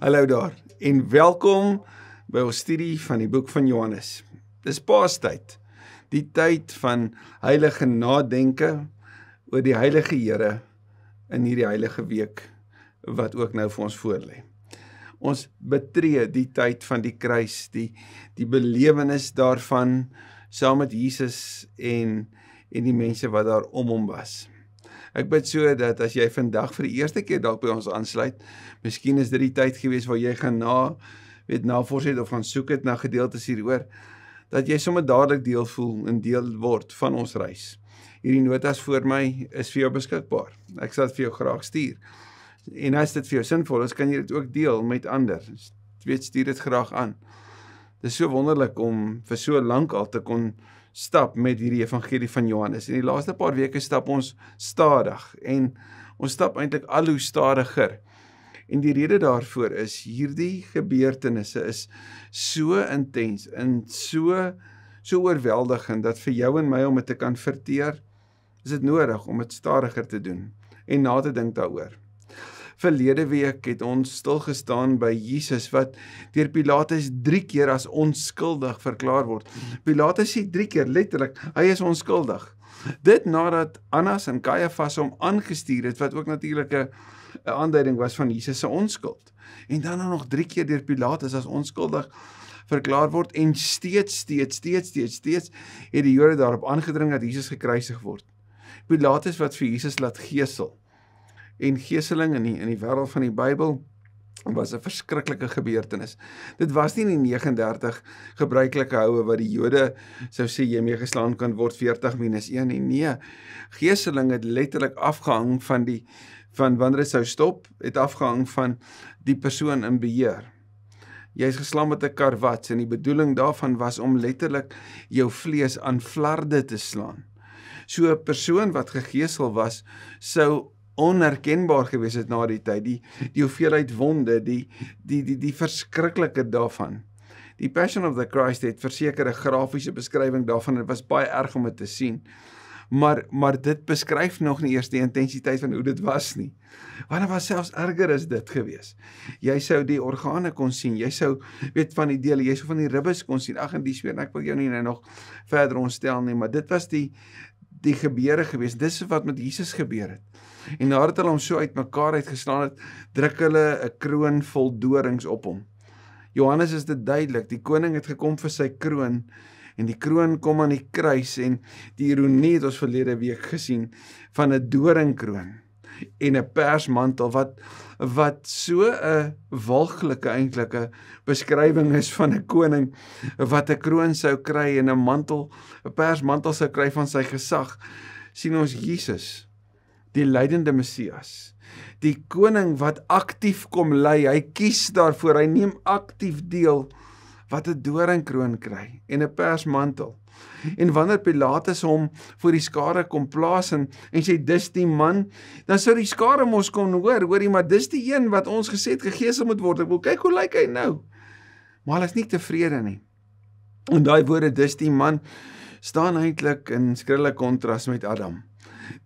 Hallo daar en welkom by ons studie van die boek van Johannes. Dis Paastyd, die tyd van heilige nadenke oor die heilige Here in hierdie heilige week wat ook nou vir ons voorlê. Ons betree die tyd van die kruis, die belewenis daarvan saam met Jesus en die mense wat daar om hom was. Ek bid so dat as jy vandag vir die eerste keer dalk by ons aansluit, miskien is dit die tyd gewees waar jy gaan navors het of gaan soek het na gedeeltes hieroor, dat jy sommer dadelik deel voel en deel word van ons reis. Hierdie notas voor my is vir jou beskikbaar. Ek sal dit vir jou graag stuur. En as dit vir jou sinvol is, kan jy dit ook deel met ander. Stuur dit graag aan. Dit is so wonderlik om vir so lank al te kon stap met hierdie evangelie van Johannes. In die laaste paar weke stap ons stadig en ons stap eintlik al hoe stadiger. En die rede daarvoor is hierdie gebeurtenisse is so intens en so oorweldigend dat vir jou en my om dit te kan verteer, is dit nodig om dit stadiger te doen en na te dink daaroor. Verlede week het ons stilgestaan by Jesus wat deur Pilatus 3 keer as onskuldig verklaar word. Pilatus sê 3 keer letterlik, hy is onskuldig. Dit nadat Annas en Caiaphas hom aangestuur het, wat ook natuurlik 'n aanduiding was van Jesus se onskuld. En dan nog 3 keer deur Pilatus as onskuldig verklaar word en steeds het die Jode daarop aangedring dat Jesus gekruisig word. Pilatus wat vir Jesus laat gesel. En geseling in die wêreld van die Bybel was 'n verskriklike gebeurtenis. Dit was nie in die 39 gebruikelike houe wat die Jode sou sê jy mee geslaan kan word 40-1 nie. Nee, geseling het letterlik afgehang van wanneer dit sou stop, het afgehang van die persoon in beheer. Jy is geslaan met 'n karwats en die bedoeling daarvan was om letterlik jou vlees aan flarde te slaan. So 'n persoon wat gegesel was, sou onherkenbaar gewees het na die tyd, die hoeveelheid wonde, die verskriklike daarvan. Die Passion of the Christ het verseker 'n grafiese beskrywing daarvan, dit was baie erg om dit te sien, maar dit beskryf nog nie eers die intensiteit van hoe dit was nie, want dit was selfs erger as dit gewees. Jy sou die organe kon sien, jy sou weet van die dele, jy sou van die ribbes kon sien, ag en die sweer, ek wil jou nie nou nog verder ontstel nie, maar dit was die gebeure gewees, dis wat met Jesus gebeur het. En nadat hulle hom so uitmekaar uitgeslaan het, druk hulle 'n kroon vol dorings op hom. Johannes is dit duidelik, die koning het gekom vir sy kroon, en die kroon kom aan die kruis, en die ironie het ons verlede week gesien, van 'n doringkroon, en 'n persmantel, wat so 'n walglike eintlike beskrywing is van 'n koning, wat 'n kroon sou kry, en 'n persmantel sou kry van sy gesag, sien ons Jesus, die lydende Messias, die koning wat aktief kom lei, hy kies daarvoor, hy neem aktief deel, wat 'n doringkroon kry, en 'n persmantel. En wanneer Pilatus hom voor die skare kom plaas en sê, dis die man, dan sou die skare mos kon hoorie, maar dis die een wat ons gesê het gegesel moet word, ek wil kyk hoe lyk hy nou, maar hy is nie tevrede nie. En daai woorde, dis die man, staan eintlik in skrille kontras met Adam.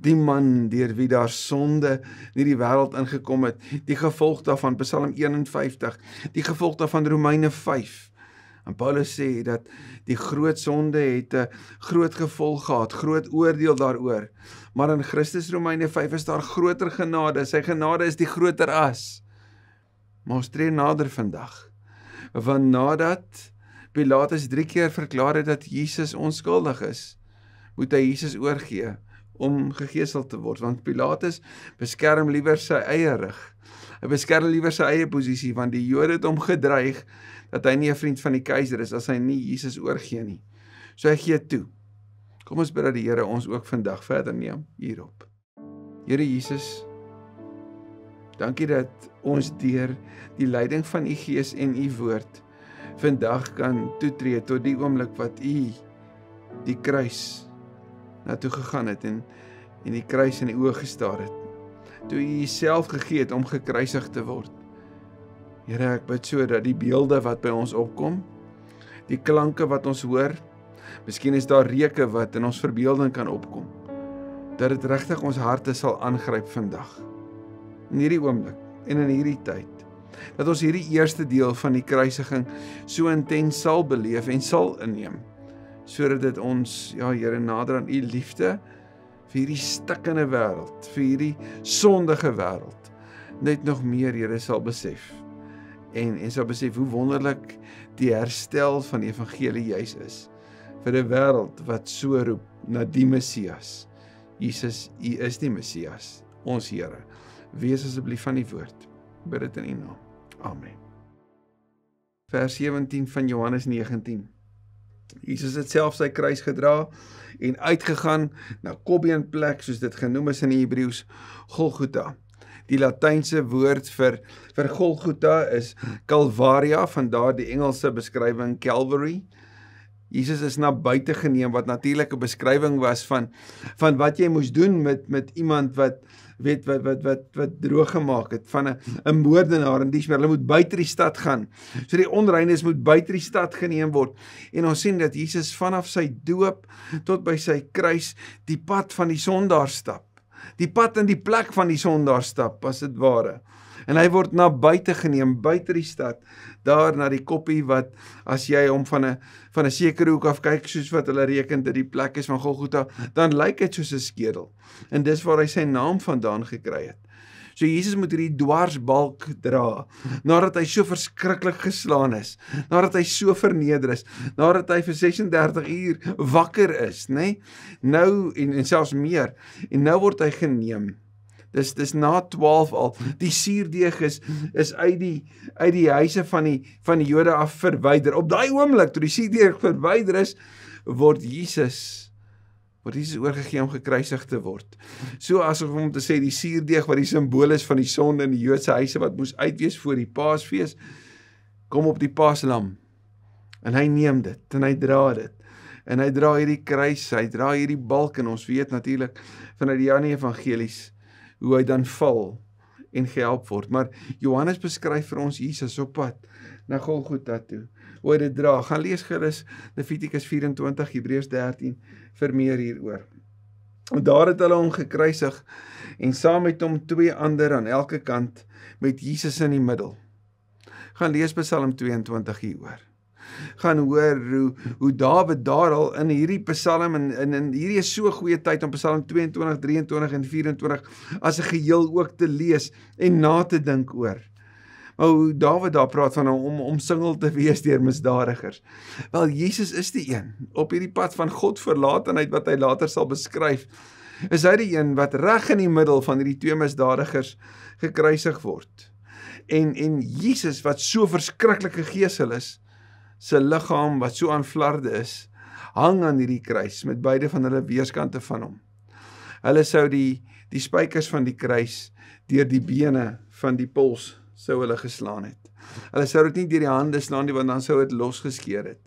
Die man deur wie daar sonde in die wêreld ingekom het, die gevolg daarvan, Psalm 51, die gevolg daarvan Romeine 5. En Paulus sê dat die groot sonde het 'n groot gevolg gehad, groot oordeel daaroor. Maar in Christus, Romeine 5, is daar groter genade, sy genade is die groter as. Maar ons tree nader vandag, want nadat Pilatus 3 keer verklaar het dat Jesus onskuldig is, moet hy Jesus oorgee om gegesel te word, want Pilatus beskerm liewer sy eie rug. Hy beskerm liewer sy eie posisie, want die Jode het hom gedreig dat hy nie 'n vriend van die keiser is as hy nie Jesus oorgee nie. So hy gee toe. Kom ons bid dat die Here ons ook vandag verder neem hierop. Here Jesus, dankie dat ons deur die leiding van u Gees en u woord vandag kan toetree tot die oomblik wat u die kruis na toe gegaan het en die kruis in die oë gestaar het. Toe u self gegee het om gekruisig te word. Here, ek bid so dat die beelde wat by ons opkom, die klanke wat ons hoor, miskien is daar reuke wat in ons verbeelding kan opkom, dat dit regtig ons harte sal aangryp vandag. In hierdie oomblik en in hierdie tyd, dat ons hierdie eerste deel van die kruisiging so intens sal beleef en sal inneem, sodat dit ons, ja Here, nader aan U liefde vir hierdie stikkende wêreld, vir hierdie sondige wêreld, net nog meer, Here, sal besef. En sal besef hoe wonderlik die herstel van die evangelie juis is, vir 'n wêreld wat so roep na die Messias. Jesus, U is die Messias, ons Here. Wees asseblief van die woord. Bid dit in U naam. Amen. Vers 17 van Johannes 19. Jesus het self sy kruis gedra en uitgegaan na Kobbeenplek, soos dit genoem is in die Hebreëus, Golgotha. Die Latynse woord vir Golgotha is Calvaria, vandaar die Engelse beskrywing Calvary. Jesus is na buite geneem, wat natuurlik 'n beskrywing was van wat jy moes doen met iemand wat droog gemaak het, van 'n moordenaar en dies meer. Hulle moet buite die stad gaan. So die onreines moet buite die stad geneem word. En ons sien dat Jesus vanaf sy doop tot by sy kruis die pad van die sondaar stap. Die pad in die plek van die sondaar stap, as dit ware. En hy word na buite geneem, buite die stad, daar na die koppie wat, as jy hom van 'n sekere hoek af kyk, soos wat hulle reken dat die plek is van Golgotha, dan lyk dit soos 'n skedel. En dis waar hy sy naam vandaan gekry het. So Jesus moet hierdie dwarsbalk dra, nadat hy so verskriklik geslaan is, nadat hy so verneder is, nadat hy vir 36 uur wakker is, nê? Nou, en selfs meer, en nou word hy geneem. Dis na 12 al. Die suurdeeg is uit die huise van die Jode af verwyder. Op daai oomblik, toe die suurdeeg verwyder is, word Jesus oorgegee om gekruisig te word. So asof om te sê, die suurdeeg wat die symbool is van die sonde in die Joodse huise wat moes uitwees voor die Paasfees, kom op die Paaslam. En hy neem dit, en hy dra dit. En hy dra hierdie kruis, hy dra hierdie balk, en ons weet natuurlik vanuit die ander evangelies hoe hy dan val en gehelp word. Maar Johannes beskryf vir ons Jesus op pad na Golgotha toe, hoe hy dit dra. Gaan lees gerus Levitikus 24, Hebreërs 13 vir meer hieroor. En daar het hulle hom gekruisig en saam met hom 2 ander aan elke kant met Jesus in die middel. Gaan lees Psalm 22 hieroor. Gaan hoor hoe Dawid daar al in hierdie Psalm, en hierdie is so 'n goeie tyd om Psalm 22, 23 en 24 as 'n geheel ook te lees en na te dink oor. Maar hoe Dawid daar praat van om omsingel te wees deur misdadigers. Wel, Jesus is die een op hierdie pad van God verlatenheid wat hy later sal beskryf. Is hy die een wat reg in die middel van hierdie 2 misdadigers gekruisig word. En Jesus wat so verskriklike gesel is, sy liggaam wat so aanflarde is, hang aan hierdie kruis met beide van hulle weerskante van hom. Hulle sou die spykers van die kruis deur die bene van die pols sou hulle geslaan het. Hulle sou dit nie deur die hande slaan nie, want dan sou dit losgeskeur het.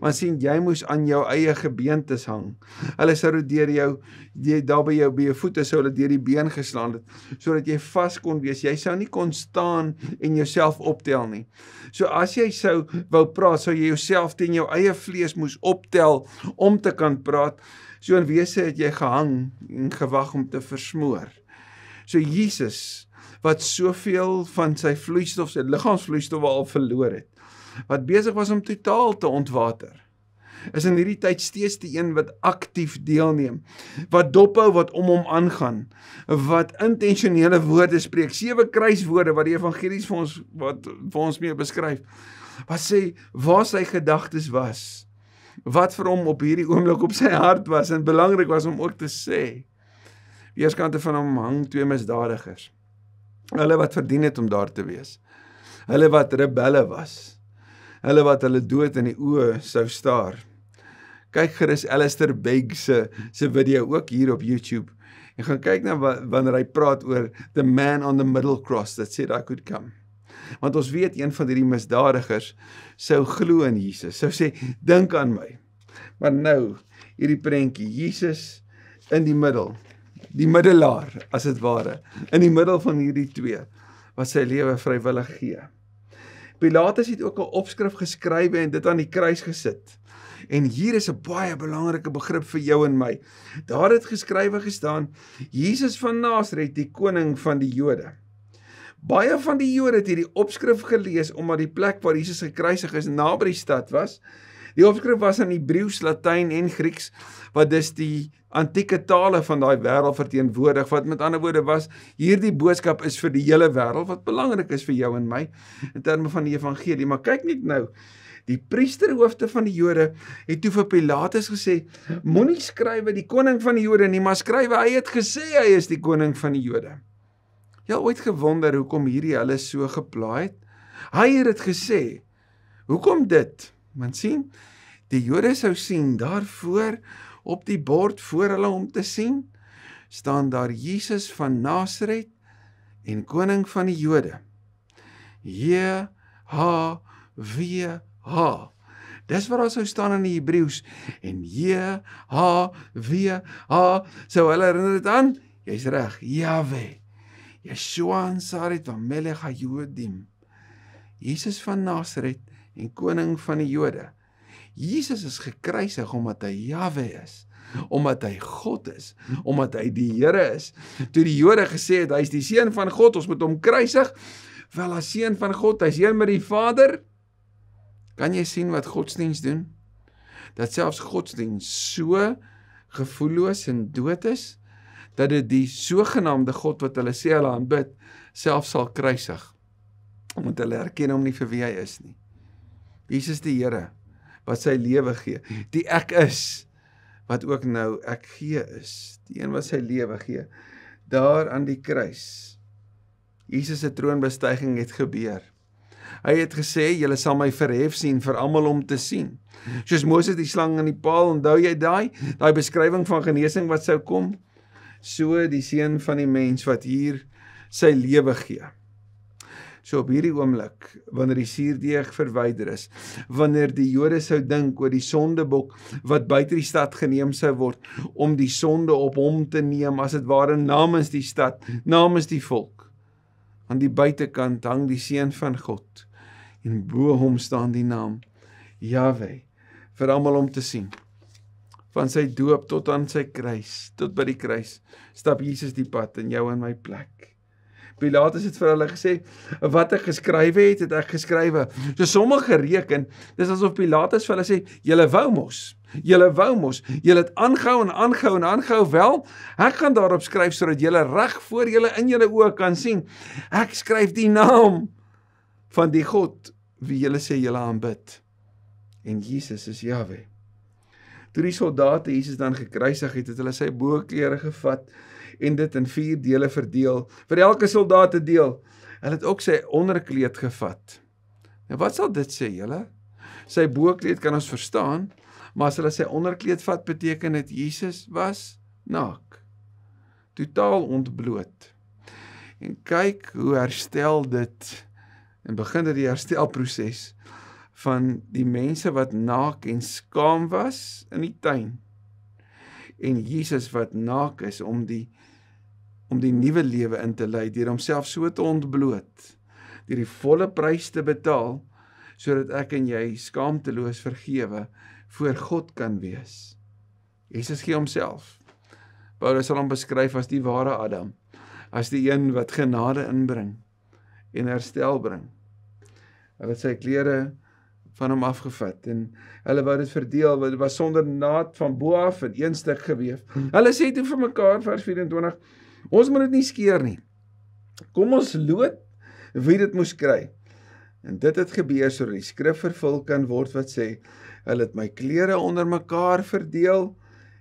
Maar sien, jy moes aan jou eie gebeentes hang. Hulle sou dit daar by jou voete sou hulle deur die been geslaan het, sodat jy vas kon wees. Jy sou nie kon staan en jouself optel nie. So as jy sou wou praat, sou jy jouself teen jou eie vlees moes optel om te kan praat. So in wese het jy gehang en gewag om te versmoor. So Jesus, wat soveel van sy vloeistof, sy liggaamsvloeistof al verloor het, wat besig was om totaal te ontwater, is in hierdie tyd steeds die een wat aktief deelneem, wat dophou wat om hom aangaan, wat intentionele woorde spreek, 7 kruiswoorde wat die evangelies vir ons mee beskryf, wat sê waar sy gedagtes was, wat vir hom op hierdie oomblik op sy hart was, en belangrik was om ook te sê, weerskante van hom hang 2 misdadigers, hulle wat verdien het om daar te wees, hulle wat rebelle was, hulle wat hulle dood in die oë sou staar. Kyk gerus Alistair Begg se video ook hier op YouTube, en gaan kyk na wanneer hy praat oor the man on the middle cross that said I could come. Want ons weet een van hierdie misdadigers sou glo in Jesus, sou sê, dink aan my. Maar nou, hierdie prentjie, Jesus in die middel, die middelaar, as het ware, in die middel van hierdie 2, wat sy lewe vrywillig gee. Pilatus het ook 'n opskrif geskrywe en dit aan die kruis gesit. En hier is 'n baie belangrike begrip vir jou en my. Daar het geskrywe gestaan, Jesus van Nasaret, die koning van die Jode. Baie van die Jode het hierdie opskrif gelees, omdat die plek waar Jesus gekruisig is, naby die stad was. Die opskrif was in Hebreëus, Latyn en Grieks, wat dus die antieke tale van daai wêreld verteenwoordig, wat met ander woorde was, hierdie boodskap is vir die hele wêreld, wat belangrik is vir jou en my, in terme van die evangelie. Maar kyk net nou, die priesterhoofde van die Jode het toe vir Pilatus gesê, moenie skrywe die koning van die Jode nie, maar skrywe, hy het gesê hy is die koning van die Jode. Jy ooit gewonder hoekom hierdie hulle so geplaai het? Hy het dit gesê. Hoekom dit? Want sien, die Jode sou sien, daarvoor op die bord voor hulle om te sien, staan daar Jesus van Nasaret en koning van die Jode. J-H-W-H. Dis wat daar sou staan in die Hebreëus. En J-H-W-H, sou hulle herinner dit aan? Jy's reg, Yahweh. Yeshua Nasaret van Melech HaYodim. Jesus van Nasaret en koning van die Jode. Jesus is gekruisig omdat hy Yahweh is, omdat hy God is, omdat hy die Here is. Toe die Jode gesê het, hy is die seun van God, ons moet hom kruisig, wel as seun van God, hy is een met die Vader. Kan jy sien wat godsdienst doen? Dat selfs godsdienst so gevoelloos en dood is, dat dit die sogenaamde God wat hulle sê hulle aanbid, self sal kruisig, omdat hulle erken hom nie vir wie hy is nie. Jesus die Here, wat sy lewe gee, die ek is, wat ook nou ek gee is, die een wat sy lewe gee, daar aan die kruis. Jesus se troonbestuiging het gebeur. Hy het gesê, julle sal my verhef sien, vir almal om te sien. Soos Moses die slang in die paal, onthou jy daai beskrywing van genesing wat sou kom? So die seun van die mens wat hier sy lewe gee. So op hierdie oomblik, wanneer die suurdeeg verwyder is, wanneer die Jode sou dink oor die sondebok wat buite die stad geneem sou word, om die sonde op hom te neem, as dit ware namens die stad, namens die volk. Aan die buitekant hang die seun van God, en bo hom staan die naam Yahweh, vir almal om te sien. Van sy doop tot aan sy kruis, tot by die kruis, stap Jesus die pad in jou en my plek. Pilatus het vir hulle gesê, wat ek geskrywe het ek geskrywe. So sommige gereken, dis asof Pilatus vir hulle sê, julle wou mos, julle het aangehou en aangehou en aangehou, wel, ek gaan daarop skryf, sodat julle reg voor julle in julle oë kan sien, ek skryf die naam van die God, wie julle sê julle aanbid. En Jesus is Yahweh. Toe die soldate Jesus dan gekruisig het hulle sy boklere gevat, en dit in 4 dele verdeel, vir elke soldaat 'n deel. Hulle het ook sy onderkleed gevat. Nou wat sal dit sê, julle? Sy bookleed kan ons verstaan, maar as hulle sy onderkleed vat, beteken dit Jesus was naak. Totaal ontbloot. En kyk hoe herstel dit, en begin dit die herstelproses van die mense wat naak en skaam was in die tuin, en Jesus wat naak is om die nuwe lewe in te lei, deur homself so te ontbloot, deur die volle prys te betaal, sodat ek en jy skaamteloos vergewe voor God kan wees. Jesus gee homself. Paulus sal hom beskryf as die ware Adam, as die een wat genade inbring en herstel bring. Hy het sy klere van hom afgevat, en hulle wou dit verdeel, dit was sonder naad van bo af in een stuk geweef. Hulle sê toe vir mekaar, vers 24, ons moet dit nie skeer nie. Kom ons loot wie dit moes kry. En dit het gebeur, sodat die skrif vervul kan word wat sê, hulle het my klere onder mekaar verdeel,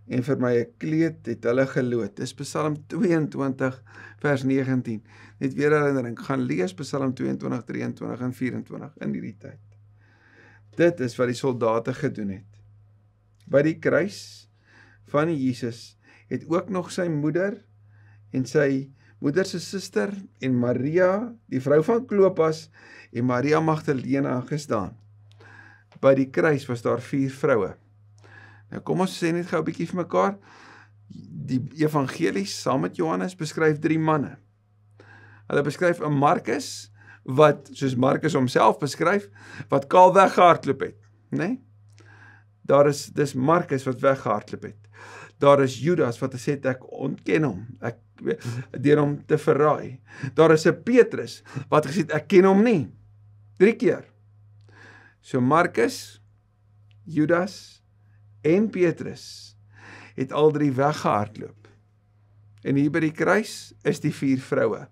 en vir my 'n kleed het hulle geloot. Dis Psalm 22, vers 19. Net weer herinnering, gaan lees Psalm 22, 23 en 24 in hierdie tyd. Dit is wat die soldate gedoen het. By die kruis van Jesus het ook nog sy moeder en sy moeder se suster en Maria, die vrou van Klopas, en Maria Magdalena gestaan. By die kruis was daar 4 vroue. Nou kom ons sê net gou 'n bietjie vir mekaar. Die evangelies saam met Johannes beskryf 3 manne. Hulle beskryf 'n Markus wat, soos Markus homself beskryf, wat kaal weggehardloop het, né? Dis Markus wat weggehardloop het. Daar is Judas wat gesê het, ek ontken hom, ek deur hom te verraai. Daar is 'n Petrus wat gesê het, ek ken hom nie. 3 keer. So Markus, Judas en Petrus het al 3 weggehardloop. En hier by die kruis is die 4 vroue,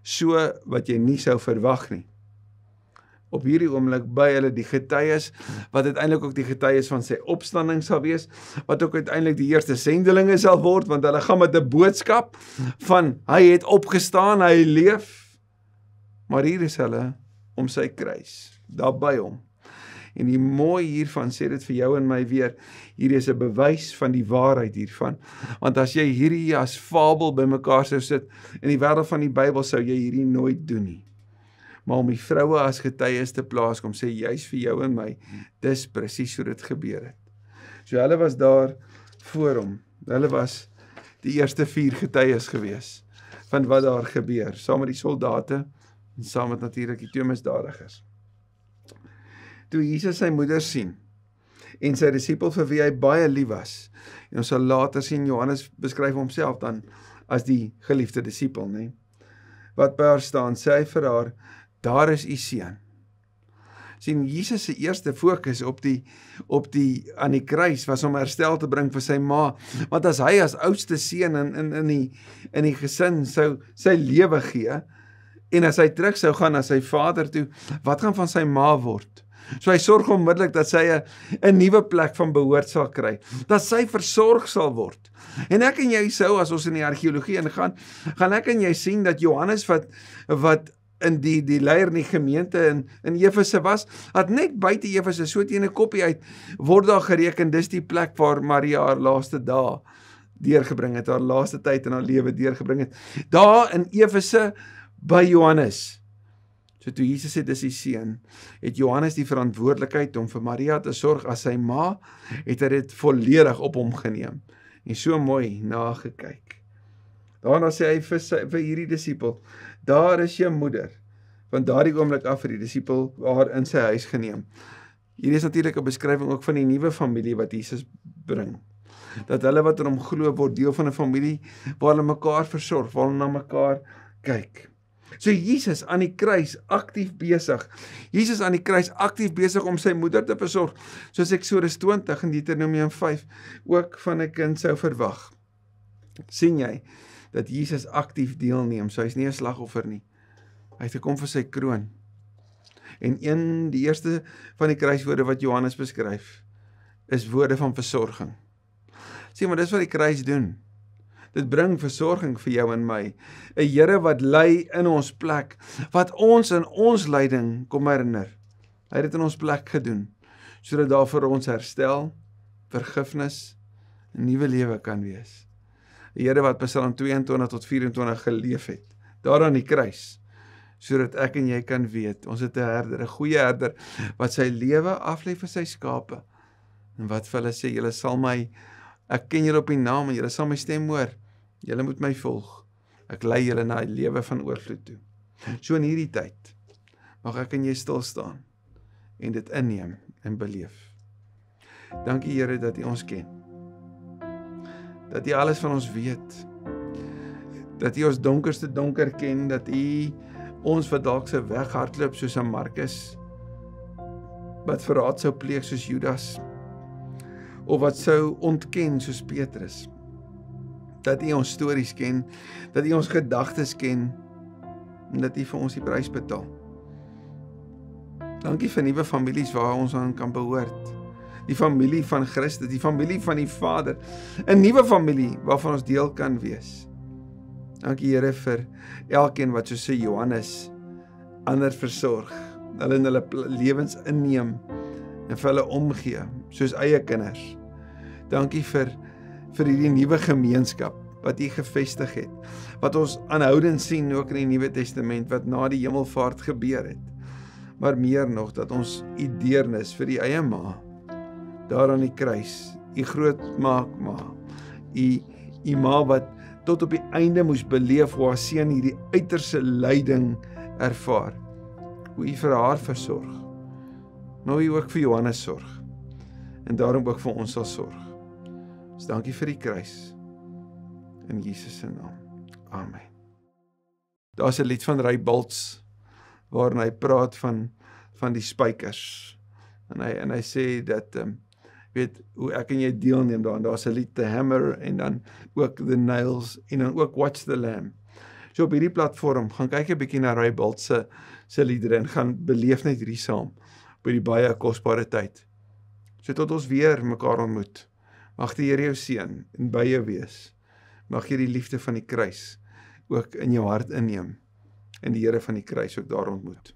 so wat jy nie sou verwag nie. Op hierdie oomblik by hulle die getuies, wat uiteindelik ook die getuies van sy opstanding sal wees, wat ook uiteindelik die eerste sendelinge sal word, want hulle gaan met 'n boodskap van, hy het opgestaan, hy leef, maar hier is hulle om sy kruis, daar by hom. En die mooi hiervan sê dit vir jou en my weer, hier is 'n bewys van die waarheid hiervan, want as jy hierdie as fabel bymekaar sou sit, in die wêreld van die Bybel sou jy hierdie nooit doen nie. Maar om die vroue as getuies te plaas, kom sê juis vir jou en my, dis presies hoe dit gebeur het. So hulle was daar voor hom, hulle was die eerste 4 getuies gewees, van wat daar gebeur, saam met die soldate, en saam met natuurlik die 2 misdadigers. Toe Jesus sy moeder sien, en sy disipel vir wie hy baie lief was, en ons sal later sien, Johannes beskryf homself dan, as die geliefde disipel, nee? Wat by haar staan, sê hy vir haar, daar is u seun. Sien, Jesus se eerste fokus op die aan die kruis was om herstel te bring vir sy ma, want as hy as oudste seun in die gesin sou sy lewe gee, en as hy terug sou gaan na sy vader toe, wat gaan van sy ma word? So hy sorg onmiddellik dat sy 'n nuwe plek van behoort sal kry, dat sy versorg sal word. En ek en jy sou, as ons in die argeologie ingaan, gaan ek en jy sien dat Johannes wat in die leier in die gemeente in Efese was, dat net buite Efese, so teen 'n koppie uit, word daar gereken, dis die plek waar Maria haar laaste dae deurgebring het, haar laaste tyd in haar lewe deurgebring het. Daar in Efese by Johannes. So toe Jesus sê, dis die seun, het Johannes die verantwoordelikheid om vir Maria te sorg as sy ma, het hy dit volledig op hom geneem, en so mooi nagekyk. Daarna sê hy vir hierdie disipel, daar is jou moeder, van daardie oomblik af vir die disipel haar in sy huis geneem. Hierdie is natuurlik 'n beskrywing ook van die nuwe familie wat Jesus bring. Dat hulle wat in hom glo word deel van 'n familie waar hulle mekaar versorg, waar hulle na mekaar kyk. So Jesus aan die kruis aktief besig. Jesus aan die kruis aktief besig om sy moeder te versorg, soos Eksodus 20 en Deuteronomium 5 ook van 'n kind sou verwag. Sien jy dat Jesus aktief deelneem, so hy's nie 'n slagoffer nie. Hy het gekom vir sy kroon. En die eerste van die kruiswoorde wat Johannes beskryf, is woorde van versorging. Sien, maar dis wat die kruis doen. Dit bring versorging vir jou en my. 'n Here wat ly in ons plek, wat ons in ons lyding kom herinner. Hy het dit in ons plek gedoen, sodat daar vir ons herstel, vergifnis, 'n nuwe lewe kan wees. 'n Here wat Psalm 22 tot 24 geleef het, daar aan die kruis, sodat ek en jy kan weet, ons het 'n herder, 'n goeie herder, wat sy lewe aflê vir sy skape, en wat vir hulle sê, julle sal my, ek ken julle op die naam, en julle sal my stem hoor, julle moet my volg, ek lei julle na 'n lewe van oorvloed toe. So in hierdie tyd, mag ek en jy stil staan, en dit inneem en beleef. Dankie Here dat U ons ken, dat U alles van ons weet, dat U ons donkerste donker ken, dat U ons wat dalk sou weghardloop soos aan Markus, wat verraad sou pleeg soos Judas, of wat sou ontken soos Petrus, dat U ons stories ken, dat U ons gedagtes ken, en dat U vir ons die prys betaal. Dankie vir nuwe families waar ons aan kan behoort, die familie van Christus, die familie van die Vader, 'n nuwe familie waarvan ons deel kan wees. Dankie Here vir elkeen wat so sê Johannes ander versorg, hulle in hulle lewens inneem en vir hulle omgee, soos eie kinders. Dankie vir hierdie nuwe gemeenskap wat U gevestig het, wat ons aanhoudend sien ook in die Nuwe Testament, wat na die hemelvaart gebeur het. Maar meer nog, dat ons U deernis vir die eie ma, daar aan die kruis, U groot maak ma, U ma wat tot op die einde moes beleef hoe haar seun hierdie uiterste lyding ervaar, hoe U vir haar versorg, maar hoe U ook vir Johannes sorg, en daarom ook vir ons sal sorg. Dus dankie vir die kruis, in Jesus se naam. Amen. Daar's 'n lied van Ray Boltz waarin hy praat van die spykers. En hy sê dat weet hoe ek en jy deelneem daaraan. Daar's 'n lied The Hammer en dan ook The Nails en dan ook Watch the Lamb. So op hierdie platform gaan kyk 'n bietjie na Ray Boltz se liedere en gaan beleef net hierdie saam op hierdie baie kosbare tyd. So tot ons weer mekaar ontmoet. Mag die Here jou seën en by jou wees. Mag jy die liefde van die kruis ook in jou hart inneem en die Here van die kruis ook daar ontmoet.